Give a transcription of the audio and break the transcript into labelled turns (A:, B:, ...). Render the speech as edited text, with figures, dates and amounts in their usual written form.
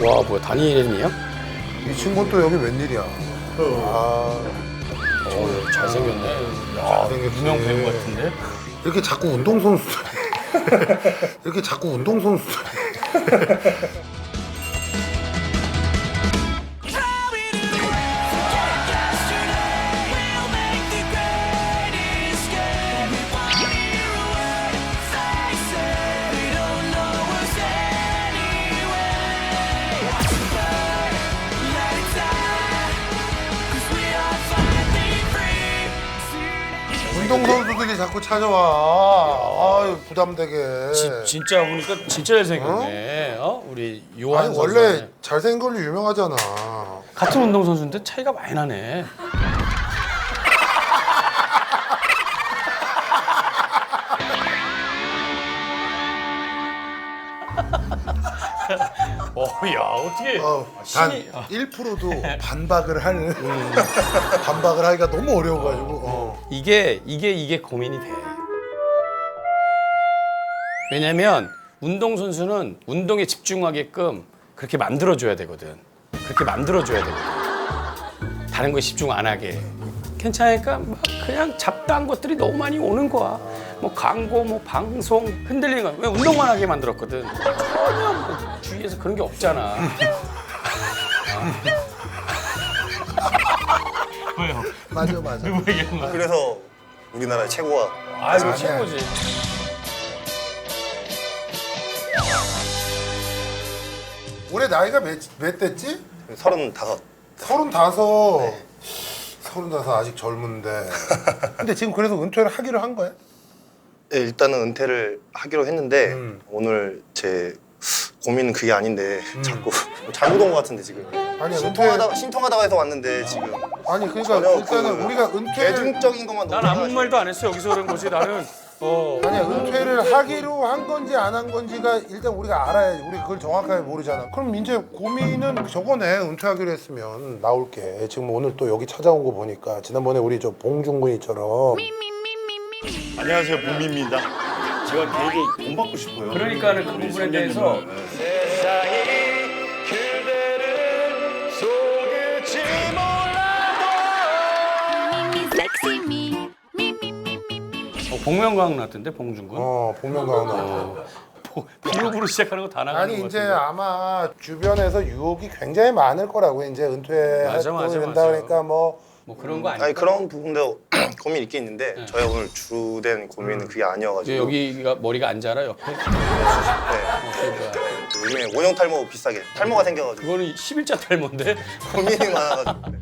A: 와 뭐야 단일이야?
B: 이 친구는 또 여기 웬일이야?
A: 잘생겼네.
B: 잘생겼지.
A: 유명 배우 같은데?
B: 이렇게 자꾸 운동선수들 이렇게 자꾸 운동선수들 운동선수들이 자꾸 찾아와. 아유 부담되게.
A: 진짜 보니까 진짜 잘생겼네. 우리 요한
B: 아니
A: 선수.
B: 원래 잘생긴 걸로 유명하잖아.
A: 같은 운동 선수인데 차이가 많이 나네. 야 어떻게
B: 단
A: 신이
B: 1%도 반박을 하는 반박을 하기가 너무 어려워가지고.
A: 이게 고민이 돼. 왜냐면 운동 선수는 운동에 집중하게끔 그렇게 만들어줘야 되거든. 다른 거에 집중 안 하게. 괜찮으니까 막 그냥 잡다한 것들이 너무 많이 오는 거야. 뭐 광고, 뭐 방송 흔들리는 거야. 왜 운동만 하게 만들었거든. 전혀 뭐 주위에서 그런 게 없잖아. 왜요?
B: 맞아.
A: 누구 얘기하는 거야?
C: 그래서 우리나라 최고가
A: 아, 이거
B: 아니야.
A: 최고지.
B: 올해 나이가 몇 됐지?
C: 35.
B: 35. 35 아직 젊은데. 근데 지금 그래서 은퇴를 하기로 한 거야?
C: 네, 일단은 은퇴를 하기로 했는데 오늘 제 고민은 그게 아닌데 자꾸 잘못 온 것 같은데 지금
B: 아니야,
C: 신통하다가 해서 왔는데 지금
B: 아니 그러니까
C: 전혀
B: 일단은
C: 그
B: 우리가 은퇴를
C: 대중적인 것만
A: 난
C: 너무
A: 아무
C: 해가지고.
A: 말도 안 했어. 여기서 그런 거지. 나는
B: 아니야 은퇴를 하기로 한 건지 안 한 건지가 일단 우리가 알아야지. 우리 그걸 정확하게 모르잖아. 그럼 이제 고민은 저거네. 은퇴하기로 했으면 나올게. 지금 오늘 또 여기 찾아온 거 보니까 지난번에 우리 저 봉중근이처럼
D: 안녕하세요, 봄입니다. 제가 되게 돈 받고 싶어요.
A: 그러니까는 그 부분에 대해서 복면가왕 났던데 봉준군.
B: 복면가왕 나왔어.
A: 비읍으로 시작하는 거 다 나가는
B: 아니
A: 거
B: 이제
A: 같은데.
B: 아마 주변에서 유혹이 굉장히 많을 거라고 이제
A: 맞아,
B: 은퇴할
A: 맞아,
B: 된다
A: 맞아.
B: 그러니까 뭐
A: 뭐 그런 거 아니야?
C: 아니 그런 부분도 고민이 있긴 있는데 저희가 오늘 주된 고민은 그게 아니어가지고
A: 여기가 머리가 안 자라 옆에.
C: 네.
A: 그러니까.
C: 요즘에 원형 탈모 비싸게 탈모가 생겨가지고
A: 그거는 11자 탈모인데.
C: 고민이 많아가지고